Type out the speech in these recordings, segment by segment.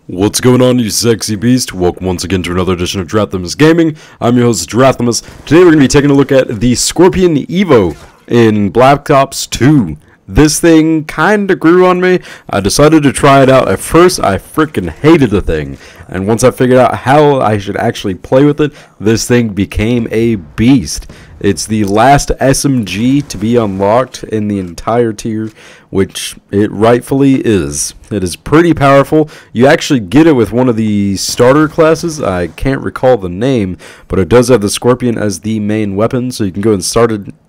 What's going on, you sexy beast? Welcome once again to another edition of Drathamus Gaming. I'm your host, Drathamus. Today we're going to be taking a look at the Skorpion Evo in Black Ops 2. This thing kinda grew on me. I decided to try it out. At first, I freaking hated the thing. And once I figured out how I should actually play with it, this thing became a beast. It's the last SMG to be unlocked in the entire tier, which it rightfully is. It is pretty powerful. You actually get it with one of the starter classes. I can't recall the name, but it does have the Skorpion as the main weapon, so you can go and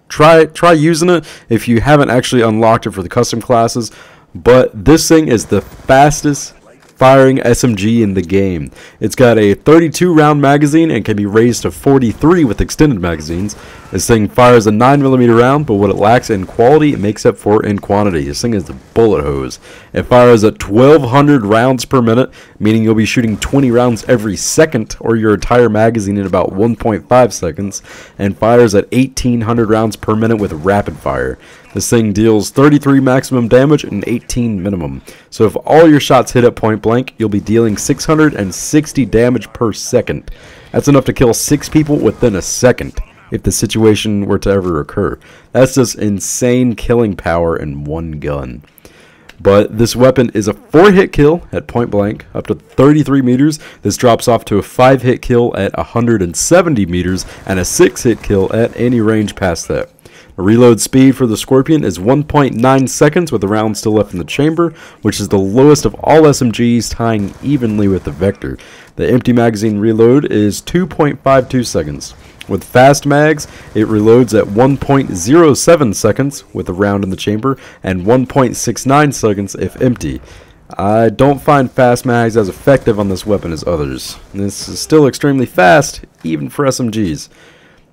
try using it if you haven't actually unlocked it for the custom classes. But this thing is the fastest firing SMG in the game. It's got a 32 round magazine and can be raised to 43 with extended magazines. This thing fires a 9mm round, but what it lacks in quality it makes up for in quantity. This thing is the bullet hose. It fires at 1200 rounds per minute, meaning you'll be shooting 20 rounds every second, or your entire magazine in about 1.5 seconds, and fires at 1800 rounds per minute with rapid fire. This thing deals 33 maximum damage and 18 minimum. So if all your shots hit at point blank, you'll be dealing 660 damage per second. That's enough to kill 6 people within a second, if the situation were to ever occur. That's just insane killing power in one gun. But this weapon is a 4-hit kill at point blank, up to 33 meters. This drops off to a 5-hit kill at 170 meters, and a 6-hit kill at any range past that. The reload speed for the Skorpion is 1.9 seconds with the round still left in the chamber, which is the lowest of all SMGs, tying evenly with the Vector. The empty magazine reload is 2.52 seconds. With fast mags, it reloads at 1.07 seconds with a round in the chamber, and 1.69 seconds if empty. I don't find fast mags as effective on this weapon as others. This is still extremely fast, even for SMGs.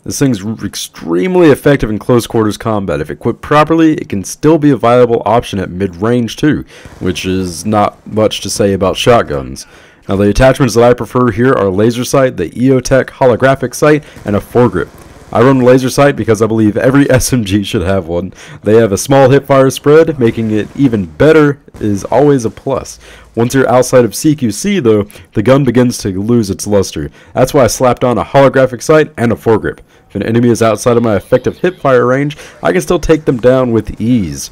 This thing's extremely effective in close quarters combat. If equipped properly, it can still be a viable option at mid-range too, which is not much to say about shotguns. Now the attachments that I prefer here are laser sight, the EOTech holographic sight, and a foregrip. I run laser sight because I believe every SMG should have one. They have a small hipfire spread, making it even better is always a plus. Once you're outside of CQC though, the gun begins to lose its luster. That's why I slapped on a holographic sight and a foregrip. If an enemy is outside of my effective hipfire range, I can still take them down with ease.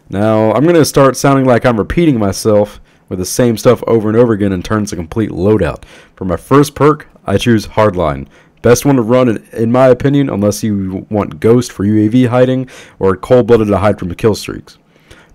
Now, I'm going to start sounding like I'm repeating myself with the same stuff over and over again and turns a complete loadout. For my first perk, I choose Hardline. Best one to run in my opinion, unless you want Ghost for UAV hiding or Cold-Blooded to hide from kill streaks.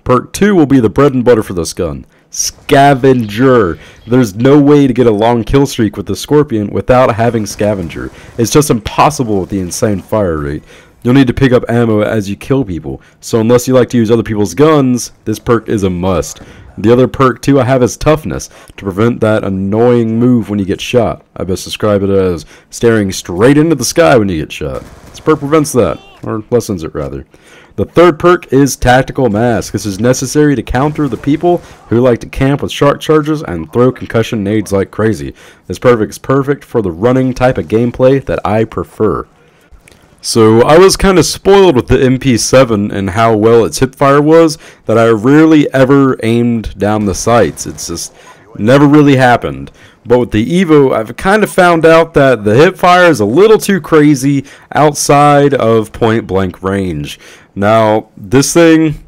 Perk 2 will be the bread and butter for this gun. Scavenger. There's no way to get a long kill streak with the Skorpion without having Scavenger. It's just impossible with the insane fire rate. You'll need to pick up ammo as you kill people, so unless you like to use other people's guns, this perk is a must. The other perk too I have is Toughness, to prevent that annoying move when you get shot. I best describe it as staring straight into the sky when you get shot. This perk prevents that, or lessens it rather. The third perk is Tactical Mask. This is necessary to counter the people who like to camp with shark charges and throw concussion nades like crazy. This perk is perfect for the running type of gameplay that I prefer. So I was kind of spoiled with the MP7 and how well its hipfire was that I rarely ever aimed down the sights. It's just never really happened. But with the Evo, I've kind of found out that the hipfire is a little too crazy outside of point blank range. Now, this thing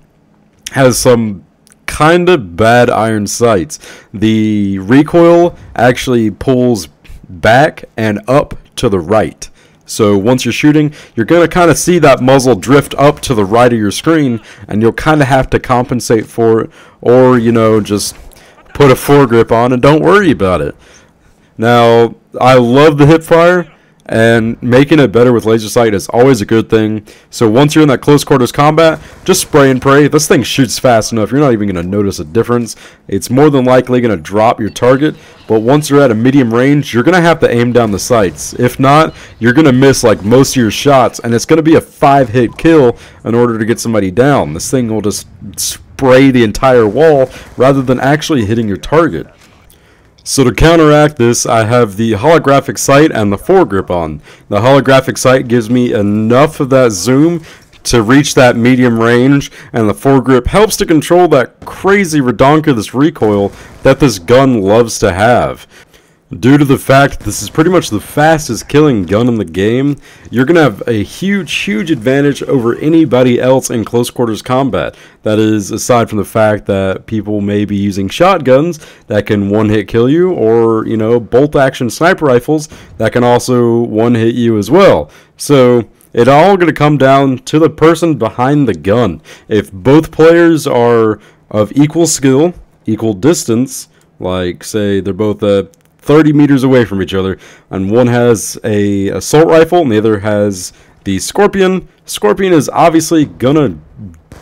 has some kind of bad iron sights. The recoil actually pulls back and up to the right. So once you're shooting, you're going to kind of see that muzzle drift up to the right of your screen, and you'll kind of have to compensate for it, or, you know, just put a foregrip on and don't worry about it. Now, I love the hipfire, and making it better with laser sight is always a good thing. So once you're in that close quarters combat, just spray and pray. This thing shoots fast enough, you're not even going to notice a difference. It's more than likely going to drop your target, but once you're at a medium range, you're going to have to aim down the sights. If not, you're going to miss like most of your shots, and it's going to be a 5-hit kill in order to get somebody down. This thing will just spray the entire wall rather than actually hitting your target. So to counteract this, I have the holographic sight and the foregrip on. The holographic sight gives me enough of that zoom to reach that medium range, and the foregrip helps to control that crazy redonkulous recoil that this gun loves to have. Due to the fact this is pretty much the fastest killing gun in the game, you're going to have a huge advantage over anybody else in close quarters combat. That is, aside from the fact that people may be using shotguns that can one-hit kill you, or, you know, bolt-action sniper rifles that can also one-hit you as well. So it's all going to come down to the person behind the gun. If both players are of equal skill, equal distance, like, say, they're both 30 meters away from each other, and one has a assault rifle and the other has the Skorpion. Skorpion is obviously gonna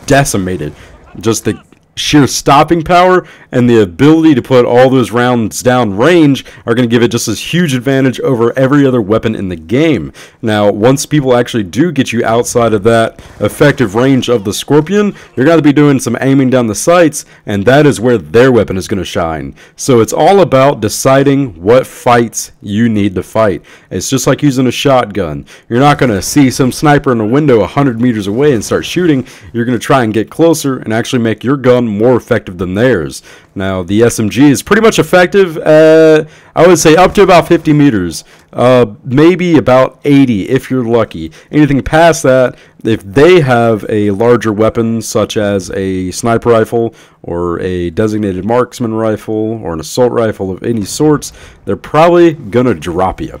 decimate it. Just the sheer stopping power and the ability to put all those rounds down range are going to give it just this huge advantage over every other weapon in the game. Now, once people actually do get you outside of that effective range of the Skorpion, you're going to be doing some aiming down the sights, and that is where their weapon is going to shine. So it's all about deciding what fights you need to fight. It's just like using a shotgun. You're not going to see some sniper in a window 100 meters away and start shooting. You're going to try and get closer and actually make your gun more effective than theirs. Now, the SMG is pretty much effective at, I would say, up to about 50 meters. Maybe about 80 if you're lucky. Anything past that, if they have a larger weapon such as a sniper rifle or a designated marksman rifle or an assault rifle of any sorts, they're probably gonna drop you.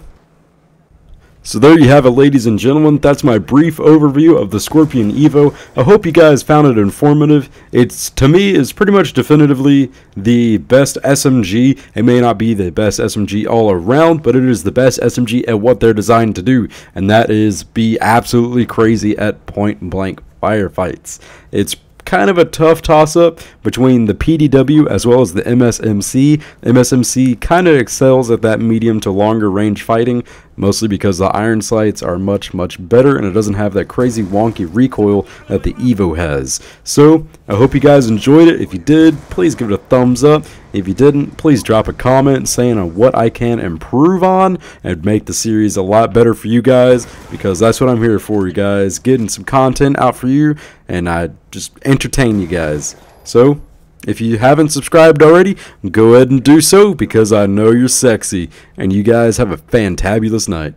So there you have it, ladies and gentlemen. That's my brief overview of the Skorpion Evo. I hope you guys found it informative. It's, to me, is pretty much definitively the best SMG. It may not be the best SMG all around, but it is the best SMG at what they're designed to do, and that is be absolutely crazy at point-blank firefights. It's kind of a tough toss-up between the PDW as well as the MSMC. MSMC kind of excels at that medium to longer range fighting, mostly because the iron sights are much better and it doesn't have that crazy wonky recoil that the Evo has. So I hope you guys enjoyed it. If you did, please give it a thumbs up. If you didn't, please drop a comment saying on what I can improve on and make the series a lot better for you guys, because that's what I'm here for, you guys, getting some content out for you, and I just entertain you guys. So if you haven't subscribed already, go ahead and do so, because I know you're sexy, and you guys have a fantabulous night.